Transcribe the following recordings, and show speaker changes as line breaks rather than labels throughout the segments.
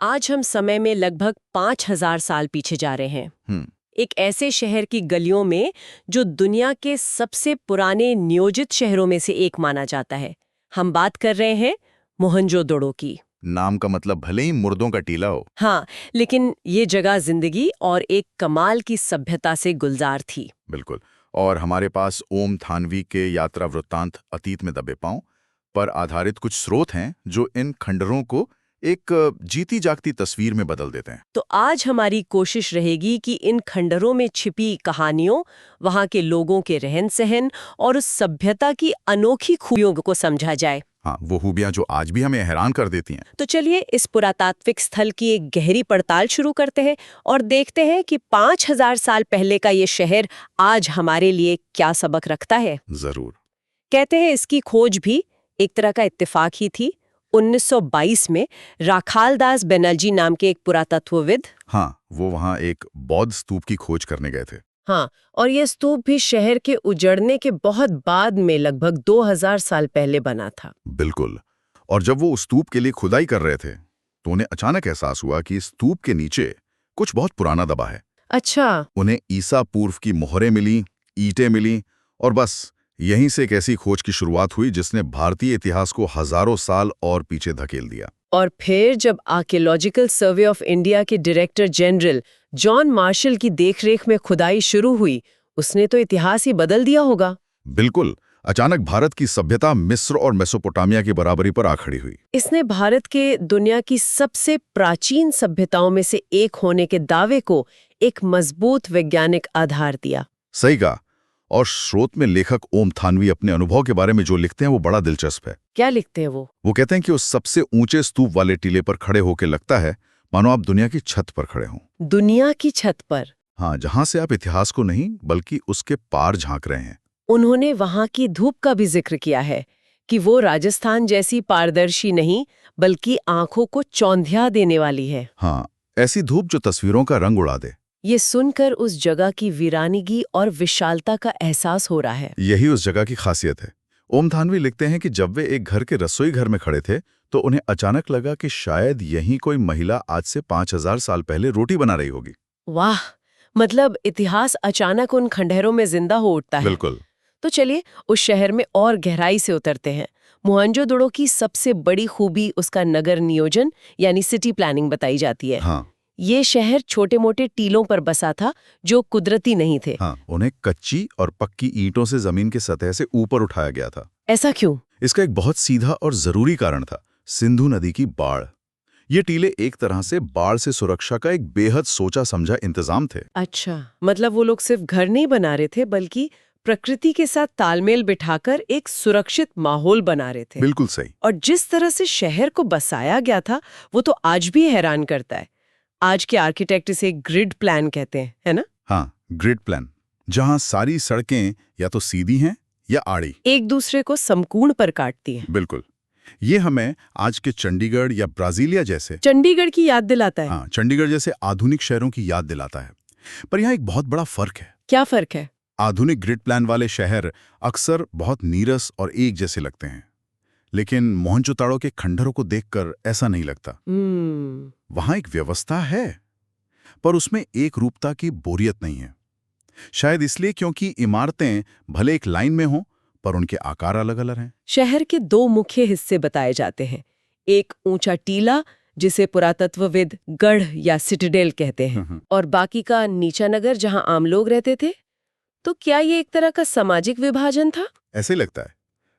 आज हम समय में लगभग 5000 साल पीछे जा रहे हैं। एक ऐसे शहर की गलियों में जो दुनिया के सबसे पुराने नियोजित शहरों में से एक माना जाता है। हम बात कर रहे हैं मोहनजोदड़ो की।
नाम का मतलब भले ही मुर्दों का टीला हो।
हाँ, लेकिन ये जगह जिंदगी और एक कमाल की सभ्यता से गुलजार थी।
बिल्कुल। और हमारे पास ओम थानवी के यात्रा वृत्तांत अतीत में दबे पांव पर आधारित कुछ स्रोत हैं जो इन खंडरों को एक जीती जागती तस्वीर में बदल देते हैं।
तो आज हमारी कोशिश रहेगी कि इन खंडरों में छिपी कहानियों, वहाँ के लोगों के रहन सहन और उस सभ्यता की अनोखी खूबियों को समझा जाए।
हाँ, वो खूबियां जो आज भी हमें हैरान कर देती हैं।
तो चलिए इस पुरातात्विक स्थल की एक गहरी पड़ताल शुरू करते हैं और देखते हैं कि 5000 साल पहले का ये शहर आज हमारे लिए क्या सबक रखता है।
जरूर।
कहते हैं इसकी खोज भी एक तरह का इत्तेफाक ही थी। 1922 में राखालदास बनर्जी नाम के एक पुरातत्वविद,
हाँ, वो वहाँ एक बौद्ध स्तूप की खोज करने गए थे।
हाँ, और ये स्तूप भी शहर के उजड़ने के बहुत बाद में लगभग 2000 साल पहले बना था।
बिल्कुल। और जब वो उस स्तूप के लिए खुदाई कर रहे थे तो उन्हें अचानक एहसास हुआ कि स्तूप के नीचे कुछ बहुत पुराना दबा है।
अच्छा।
उन्हें ईसा पूर्व की मोहरें मिली, ईंटें मिली, और बस यहीं से एक ऐसी खोज की शुरुआत हुई जिसने भारतीय इतिहास को हजारों साल और पीछे धकेल दिया।
और फिर जब आर्कियोलॉजिकल सर्वे ऑफ इंडिया के डायरेक्टर जनरल जॉन मार्शल की देखरेख में खुदाई शुरू हुई, उसने तो इतिहास ही बदल दिया होगा।
बिल्कुल। अचानक भारत की सभ्यता मिस्र और मेसोपोटामिया की बराबरी पर आ खड़ी हुई।
इसने भारत के दुनिया की सबसे प्राचीन सभ्यताओं में से एक होने के दावे को एक मजबूत वैज्ञानिक आधार दिया।
सही कहा। और स्रोत में लेखक ओम थानवी अपने अनुभव के बारे में जो लिखते हैं वो बड़ा दिलचस्प है।
क्या लिखते हैं वो?
वो कहते हैं कि उस सबसे ऊंचे स्तूप वाले टीले पर खड़े होकर लगता है मानो आप दुनिया की छत पर खड़े हों।
दुनिया की छत पर?
हाँ, जहां से आप इतिहास को नहीं बल्कि उसके पार झांक रहे हैं।
उन्होंने वहां की धूप का भी जिक्र किया है कि वो राजस्थान जैसी पारदर्शी नहीं बल्कि आंखों को चौंधिया देने वाली है।
हाँ, ऐसी धूप जो तस्वीरों का रंग उड़ा दे।
ये सुनकर उस जगह की वीरानगी और विशालता का एहसास हो रहा है।
यही उस जगह की खासियत है। ओम थानवी लिखते हैं कि जब वे एक घर के रसोई घर में खड़े थे तो उन्हें अचानक लगा कि शायद यहीं कोई महिला आज से 5000 साल पहले रोटी बना रही होगी।
वाह, मतलब इतिहास अचानक उन खंडहरों में जिंदा हो उठता है।
बिल्कुल।
तो चलिए उस शहर में और गहराई से उतरते हैं। मोहनजोदड़ो की सबसे बड़ी खूबी उसका नगर नियोजन यानी सिटी प्लानिंग बताई जाती है।
हाँ।
ये शहर छोटे मोटे टीलों पर बसा था जो कुदरती नहीं थे।
हाँ, उन्हें कच्ची और पक्की ईंटों से जमीन की सतह से ऊपर उठाया गया था।
ऐसा क्यों?
इसका एक बहुत सीधा और जरूरी कारण था, सिंधु नदी की बाढ़। ये टीले एक तरह से बाढ़ से सुरक्षा का एक बेहद सोचा समझा इंतजाम थे।
अच्छा, मतलब वो लोग सिर्फ घर नहीं बना रहे थे बल्कि प्रकृति के साथ तालमेल बिठाकर एक सुरक्षित माहौल बना रहे थे।
बिल्कुल सही।
और जिस तरह से शहर को बसाया गया था वो तो आज भी हैरान करता है। आज के आर्किटेक्ट इसे ग्रिड प्लान कहते हैं, है ना?
हाँ, ग्रिड प्लान, जहां सारी सड़कें या तो सीधी हैं या आड़ी,
एक दूसरे को समकोण पर काटती हैं।
बिल्कुल। ये हमें आज के चंडीगढ़ या ब्राजीलिया जैसे
चंडीगढ़ की याद दिलाता है।
हाँ, चंडीगढ़ जैसे आधुनिक शहरों की याद दिलाता है। पर यहाँ एक बहुत बड़ा फर्क है।
क्या फर्क है?
आधुनिक ग्रिड प्लान वाले शहर अक्सर बहुत नीरस और एक जैसे लगते हैं, लेकिन मोहनजोदाड़ो के खंडरों को देखकर ऐसा नहीं लगता। वहां एक व्यवस्था है, पर उसमें एक रूपता की बोरियत नहीं है। शायद इसलिए क्योंकि इमारतें भले एक लाइन में हों पर उनके आकार अलग अलग हैं।
शहर के दो मुख्य हिस्से बताए जाते हैं। एक ऊंचा टीला जिसे पुरातत्वविद गढ़ या सिटाडेल कहते हैं, और बाकी का नीचा नगर जहां आम लोग रहते थे। तो क्या ये एक तरह का सामाजिक विभाजन था?
ऐसे ही लगता है।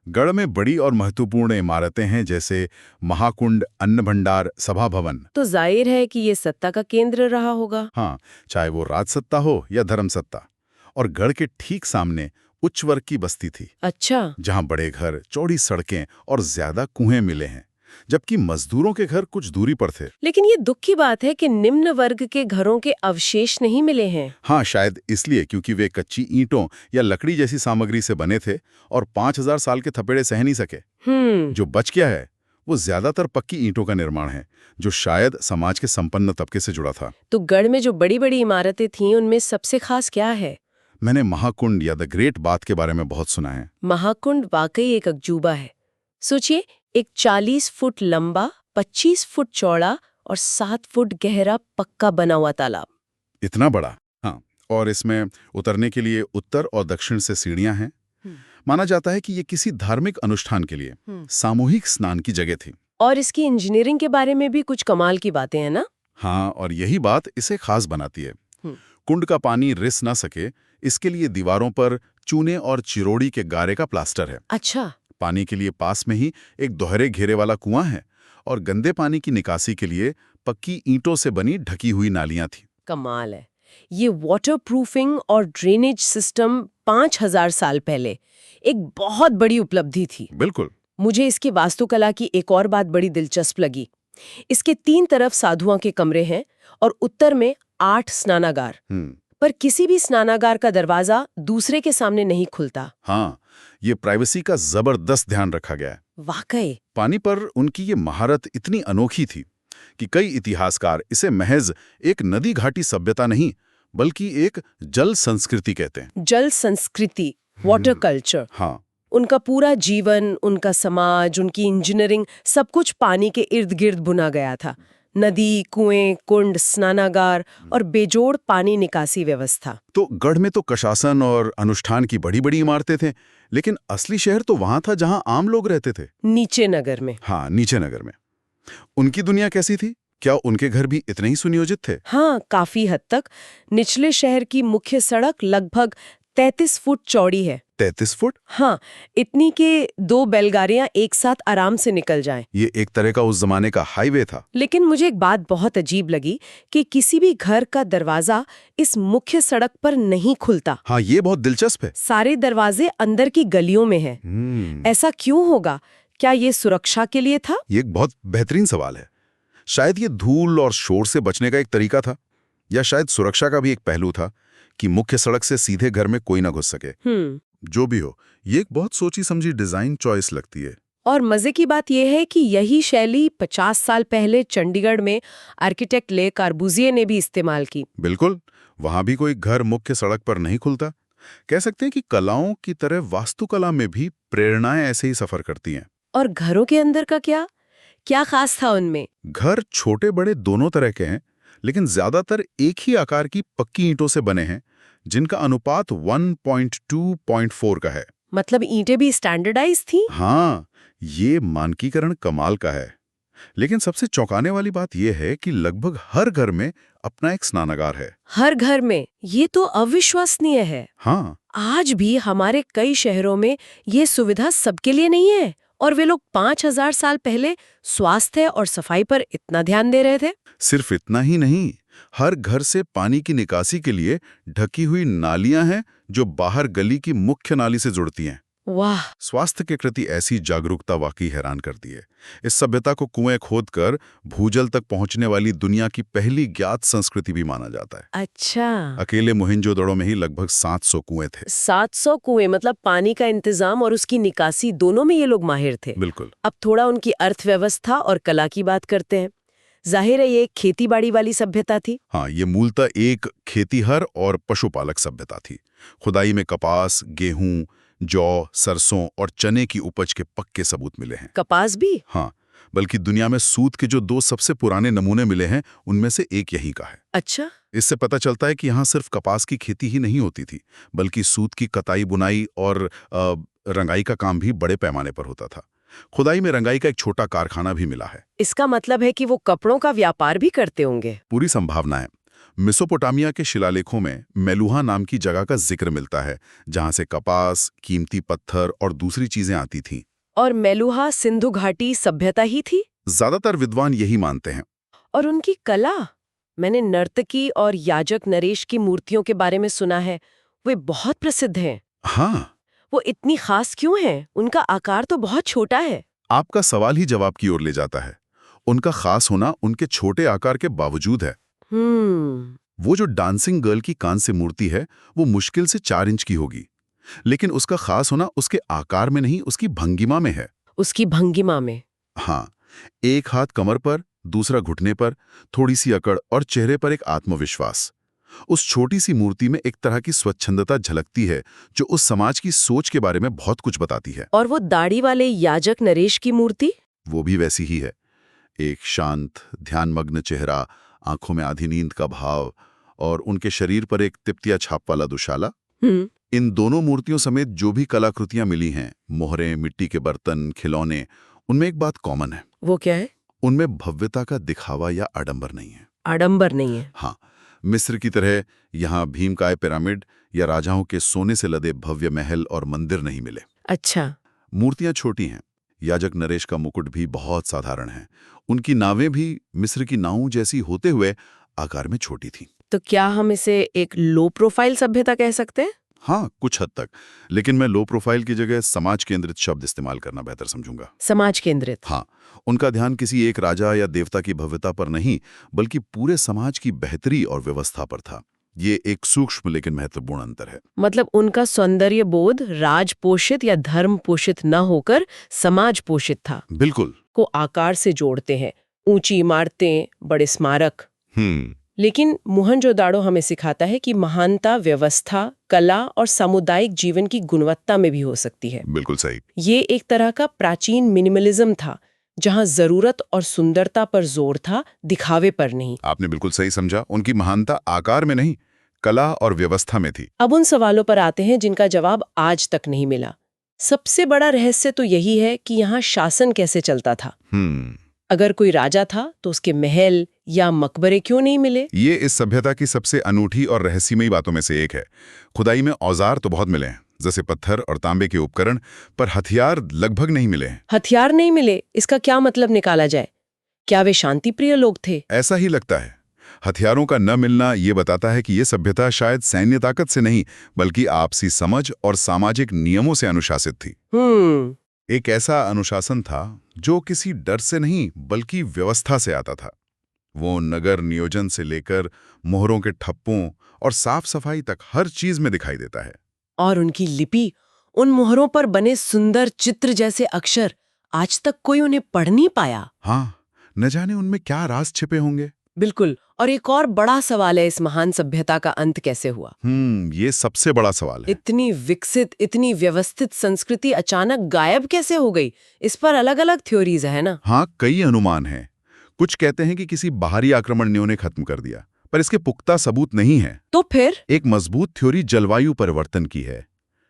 गढ़ में बड़ी और महत्वपूर्ण इमारतें हैं जैसे महाकुंड, अन्न भंडार, सभा भवन।
तो जाहिर है कि ये सत्ता का केंद्र रहा होगा।
हाँ, चाहे वो राजसत्ता हो या धर्म सत्ता। और गढ़ के ठीक सामने उच्च वर्ग की बस्ती थी।
अच्छा।
जहां बड़े घर, चौड़ी सड़कें और ज्यादा कुएं मिले हैं, जबकि मजदूरों के घर कुछ दूरी पर थे।
लेकिन ये दुख की बात है कि निम्न वर्ग के घरों के अवशेष नहीं मिले हैं।
हाँ, शायद इसलिए क्योंकि वे कच्ची ईंटों या लकड़ी जैसी सामग्री से बने थे और 5000 साल के थपेड़े सह नहीं सके। जो बच गया है वो ज्यादातर पक्की ईंटों का निर्माण है, जो शायद समाज के संपन्न तबके से जुड़ा था।
तो गढ़ में जो बड़ी बड़ी इमारतें थीं उनमें सबसे खास क्या है?
मैंने महाकुंड या द ग्रेट बाथ के बारे में बहुत सुना है।
महाकुंड वाकई एक अजूबा है। सोचिए, एक 40 फुट लंबा, 25 फुट चौड़ा और 7 फुट गहरा पक्का बना हुआ तालाब।
इतना बड़ा? हाँ। और इसमें उतरने के लिए उत्तर और दक्षिण से सीढ़ियां हैं। माना जाता है कि ये किसी धार्मिक अनुष्ठान के लिए सामूहिक स्नान की जगह थी।
और इसकी इंजीनियरिंग के बारे में भी कुछ कमाल की बातें हैं ना?
हाँ, और यही बात इसे खास बनाती है। कुंड का पानी रिस ना सके, इसके लिए दीवारों पर चूने और चिरोड़ी के गारे का प्लास्टर है।
अच्छा।
पानी के लिए पास में ही एक दोहरे घेरे वाला कुआं है और गंदे पानी की निकासी के लिए पक्की ईंटों से बनी ढकी हुई नालियां थी।
कमाल है। ये वाटर प्रूफिंग और ड्रेनेज सिस्टम 5000 साल पहले एक बहुत बड़ी उपलब्धि थी।
बिल्कुल।
मुझे इसकी वास्तुकला की एक और बात बड़ी दिलचस्प लगी। इसके 3 तरफ साधुओं के कमरे हैं और उत्तर में 8 स्नानागार। पर किसी भी स्नानागार का दरवाजा दूसरे के सामने नहीं खुलता।
हाँ, ये प्राइवेसी का जबरदस्त ध्यान रखा गया है।
वाकई।
पानी पर उनकी ये महारत इतनी अनोखी थी कि कई इतिहासकार इसे महज एक नदी घाटी सभ्यता नहीं, बल्कि एक जल संस्कृति कहते हैं।
जल संस्कृति, वाटर कल्चर।
हाँ।
उनका पूरा जीवन, उनका समाज, उनकी इंजीनियरिंग, सब कुछ पानी के इर्द गिर्द बुना गया था। नदी, कुएं, कुंड, स्नानागार और बेजोड़ पानी निकासी व्यवस्था।
तो गढ़ में तो प्रशासन और अनुष्ठान की बड़ी बड़ी इमारतें थे, लेकिन असली शहर तो वहां था जहां आम लोग रहते थे।
नीचे नगर में।
हाँ, नीचे नगर में। उनकी दुनिया कैसी थी? क्या उनके घर भी इतने ही सुनियोजित थे?
हाँ, काफी हद तक। निचले शहर की मुख्य सड़क लगभग 33 फुट चौड़ी है।
33 फुट?
हाँ, इतनी के 2 बैलगाड़ियां एक साथ आराम से निकल जाएं।
ये एक तरह का उस जमाने का हाईवे था।
लेकिन मुझे एक बात बहुत अजीब लगी कि किसी भी घर का दरवाजा इस मुख्य सड़क पर नहीं खुलता।
हाँ, ये बहुत दिलचस्प है।
सारे दरवाजे अंदर की गलियों में हैं। ऐसा क्यों होगा? क्या ये सुरक्षा के लिए था?
ये एक बहुत बेहतरीन सवाल है। शायद ये धूल और शोर से बचने का एक तरीका था, या शायद सुरक्षा का भी एक पहलू था कि मुख्य सड़क से सीधे घर में कोई ना घुस सके। जो भी हो, ये एक बहुत सोची समझी डिजाइन चॉइस लगती है।
और मजे की बात यह है कि यही शैली 50 साल पहले चंडीगढ़ में आर्किटेक्ट ले कॉर्बुजिए ने भी इस्तेमाल की।
बिल्कुल, वहां भी कोई घर मुख्य सड़क पर नहीं खुलता। कह सकते हैं कि कलाओं की तरह वास्तुकला में भी प्रेरणाएं ऐसे ही सफर करती हैं।
और घरों के अंदर का क्या खास था उनमें?
घर छोटे बड़े दोनों तरह के हैं, लेकिन ज्यादातर एक ही आकार की पक्की ईंटों से बने हैं, जिनका अनुपात 1:2.4 का है।
मतलब ईंटें भी स्टैंडर्डाइज थी?
हाँ, ये मानकीकरण कमाल का है। लेकिन सबसे चौंकाने वाली बात यह है कि लगभग हर घर में अपना एक स्नानागार है।
हर घर में? ये तो अविश्वसनीय है।
हाँ।
आज भी हमारे कई शहरों में ये सुविधा सबके लिए नहीं है, और वे लोग 5000 साल पहले स्वास्थ्य और सफाई पर इतना ध्यान दे रहे थे।
सिर्फ इतना ही नहीं, हर घर से पानी की निकासी के लिए ढकी हुई नालियां हैं जो बाहर गली की मुख्य नाली से जुड़ती हैं।
वाह!
स्वास्थ्य के प्रति ऐसी जागरूकता वाकई हैरान करती है। इस सभ्यता को कुएं खोदकर भूजल तक पहुंचने वाली दुनिया की पहली ज्ञात संस्कृति भी माना जाता है।
अच्छा।
अकेले मोहिंजोदड़ो में ही लगभग 700 कुएं थे।
700 कुएं, मतलब पानी का इंतजाम और उसकी निकासी दोनों में ये लोग माहिर थे।
बिल्कुल।
अब थोड़ा उनकी अर्थव्यवस्था और कला की बात करते हैं। जाहिर है ये खेतीबाड़ी वाली सभ्यता थी।
हाँ, ये मूलतः एक खेतीहर और पशुपालक सभ्यता थी। खुदाई में कपास, गेहूं, जौ, सरसों और चने की उपज के पक्के सबूत मिले हैं।
कपास भी?
हाँ, बल्कि दुनिया में सूत के जो 2 सबसे पुराने नमूने मिले हैं, उनमें से एक यहीं का है।
अच्छा।
इससे पता चलता है कि यहाँ सिर्फ कपास की खेती ही नहीं होती थी, बल्कि सूत की कताई, बुनाई और रंगाई का काम भी बड़े पैमाने पर होता था। खुदाई में रंगाई का एक छोटा कारखाना भी मिला है।
इसका मतलब है कि वो कपड़ों का व्यापार भी करते होंगे।
पूरी संभावना है। मेसोपोटामिया के शिलालेखों में मेलुहा नाम की जगह का जिक्र मिलता है, जहां से कपास, कीमती पत्थर और दूसरी चीजें आती थीं।
और मेलुहा सिंधु घाटी सभ्यता ही थी?
ज्यादातर विद्वान यही मानते हैं।
और उनकी कला? मैंने नर्तकी और याजक नरेश की मूर्तियों के बारे में सुना है, वे बहुत प्रसिद्ध हैं।
हाँ।
वो इतनी खास क्यों हैं? उनका आकार तो बहुत छोटा है।
आपका सवाल ही जवाब की ओर ले जाता है। उनका खास होना उनके छोटे आकार के बावजूद है। वो जो डांसिंग गर्ल की कांस्य मूर्ति है, वो मुश्किल से 4 इंच की होगी, लेकिन उसका खास होना उसके आकार में नहीं, उसकी भंगिमा में है।
उसकी भंगिमा में?
हाँ, एक हाथ कमर पर, दूसरा घुटने पर, थोड़ी सी अकड़ और चेहरे पर एक आत्मविश्वास। उस छोटी सी मूर्ति में एक तरह की स्वच्छंदता झलकती है जो उस समाज की सोच के बारे में बहुत कुछ बताती है।
और वो दाढ़ी वाले याजक नरेश की मूर्ति?
वो भी वैसी ही है। एक शांत, ध्यानमग्न चेहरा, आंखों में आधी नींद का भाव और उनके शरीर पर एक तिप्तिया छाप वाला दुशाला। इन दोनों मूर्तियों समेत जो भी कलाकृतियां मिली हैं, मोहरें, मिट्टी के बर्तन, खिलौने, उनमें एक बात कॉमन है।
वो क्या है?
उनमें भव्यता का दिखावा या आडंबर नहीं है।
आडंबर नहीं है।
हाँ, मिस्र की तरह यहाँ भीमकाय पिरामिड या राजाओं के सोने से लदे भव्य महल और मंदिर नहीं मिले।
अच्छा।
मूर्तियां छोटी हैं। याजक नरेश का मुकुट भी बहुत साधारण है। उनकी नावें भी मिस्र की नावों जैसी होते हुए आकार में छोटी थीं।
तो क्या हम इसे एक लो प्रोफाइल सभ्यता कह सकते हैं?
हाँ, कुछ हद तक, लेकिन मैं लो प्रोफाइल की जगह समाज केंद्रित शब्द इस्तेमाल करना बेहतर समझूंगा।
समाज केंद्रित।
हाँ, उनका ध्यान किसी एक राजा या देवता की भव्यता पर नहीं, बल्कि पूरे समाज की बेहतरी और व्यवस्था पर था। ये एक सूक्ष्म लेकिन महत्वपूर्ण अंतर है।
मतलब उनका सौंदर्य बोध राज पोषित या धर्म पोषित न होकर समाज पोषित था।
बिल्कुल।
को आकार से जोड़ते हैं, ऊंची इमारतें, बड़े स्मारक। लेकिन मोहनजोदाड़ो हमें सिखाता है कि महानता व्यवस्था, कला और सामुदायिक जीवन की गुणवत्ता में भी हो सकती है।
बिल्कुल सही।
ये एक तरह का प्राचीन मिनिमलिज्म था, जहां जरूरत और सुंदरता पर जोर था, दिखावे पर नहीं।
आपने बिल्कुल सही समझा। उनकी महानता आकार में नहीं, कला और व्यवस्था में थी।
अब उन सवालों पर आते हैं जिनका जवाब आज तक नहीं मिला। सबसे बड़ा रहस्य तो यही है कि यहाँ शासन कैसे चलता था। अगर कोई राजा था तो उसके महल या मकबरे क्यों नहीं मिले?
ये इस सभ्यता की सबसे अनूठी और रहस्यमयी बातों में से एक है। खुदाई में औजार तो बहुत मिले हैं, जैसे पत्थर और तांबे के उपकरण, पर हथियार लगभग नहीं मिले हैं।
हथियार नहीं मिले, इसका क्या मतलब निकाला जाए? क्या वे शांतिप्रिय लोग थे?
ऐसा ही लगता है। हथियारों का न मिलना ये बताता है कि ये सभ्यता शायद सैन्य ताकत से नहीं, बल्कि आपसी समझ और सामाजिक नियमों से अनुशासित थी। एक ऐसा अनुशासन था जो किसी डर से नहीं, बल्कि व्यवस्था से आता था। वो नगर नियोजन से लेकर मोहरों के ठप्पों और साफ सफाई तक हर चीज में दिखाई देता है।
और उनकी लिपि, उन मोहरों पर बने सुंदर चित्र जैसे अक्षर, आज तक कोई उन्हें पढ़ नहीं पाया।
हाँ, न जाने उनमें क्या राज छिपे होंगे।
बिल्कुल। और एक और बड़ा सवाल है, इस महान सभ्यता का अंत कैसे हुआ?
ये सबसे बड़ा सवाल है।
इतनी विकसित, इतनी व्यवस्थित संस्कृति अचानक गायब कैसे हो गई? इस पर अलग अलग थ्योरीज है ना?
हाँ, कई अनुमान हैं। कुछ कहते हैं कि किसी बाहरी आक्रमण ने उन्हें खत्म कर दिया, पर इसके पुख्ता सबूत नहीं है।
तो फिर
एक मजबूत थ्योरी जलवायु परिवर्तन की है।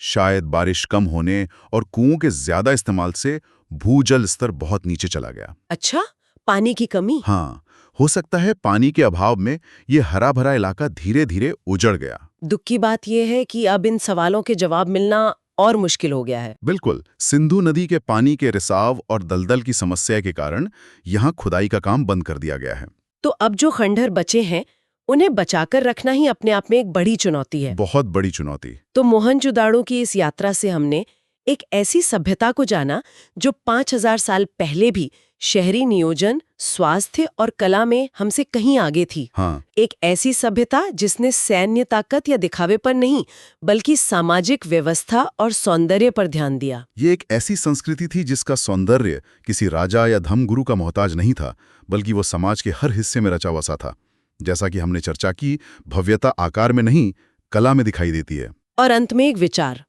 शायद बारिश कम होने और कुओं के ज्यादा इस्तेमाल से भूजल स्तर बहुत नीचे चला गया।
अच्छा, पानी की कमी?
हाँ, हो सकता है पानी के अभाव में ये हरा भरा इलाका धीरे धीरे उजड़ गया।
दुख की बात यह है कि अब इन सवालों के जवाब मिलना और मुश्किल हो गया है।
बिल्कुल। सिंधु नदी के पानी के रिसाव और दलदल की समस्या के कारण यहाँ खुदाई का काम बंद कर दिया गया है।
तो अब जो खंडहर बचे हैं, उन्हें बचाकर रखना ही अपने आप में एक बड़ी चुनौती है।
बहुत बड़ी चुनौती।
तो मोहनजोदाड़ो की इस यात्रा से हमने एक ऐसी सभ्यता को जाना जो 5000 साल पहले भी शहरी नियोजन, स्वास्थ्य और कला में हमसे कहीं आगे थी।
हाँ।
एक ऐसी सभ्यता जिसने सैन्य ताकत या दिखावे पर नहीं, बल्कि सामाजिक व्यवस्था और सौंदर्य पर ध्यान दिया।
ये एक ऐसी संस्कृति थी जिसका सौंदर्य किसी राजा या धर्मगुरु का मोहताज नहीं था, बल्कि वो समाज के हर हिस्से में रचा बसा था। जैसा कि हमने चर्चा की, भव्यता आकार में नहीं, कला में दिखाई देती है।
और अंत में एक विचार।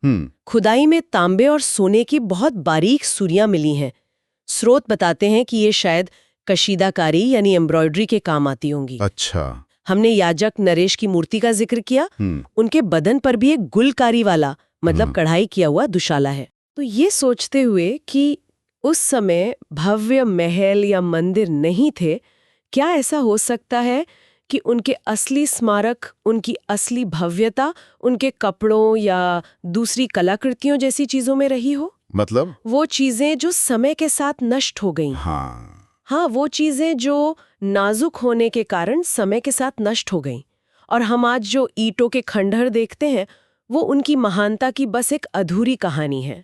खुदाई में तांबे और सोने की बहुत बारीक सुरियां मिली हैं। स्रोत बताते हैं कि ये शायद कशीदाकारी यानी एम्ब्रॉयडरी के काम आती होंगी।
अच्छा।
हमने याजक नरेश की मूर्ति का जिक्र किया। उनके बदन पर भी एक गुलकारी वाला, मतलब कढ़ाई किया हुआ दुशाला है। तो ये सोचते हुए कि उस समय भव्य महल या मंदिर नहीं थे, क्या ऐसा हो सकता है कि उनके असली स्मारक, उनकी असली भव्यता उनके कपड़ों या दूसरी कलाकृतियों जैसी चीजों में रही हो?
मतलब
वो चीजें जो समय के साथ नष्ट हो गईं। हाँ, वो चीजें जो नाजुक होने के कारण समय के साथ नष्ट हो गईं। और हम आज जो ईंटों के खंडहर देखते हैं, वो उनकी महानता की बस एक अधूरी कहानी है।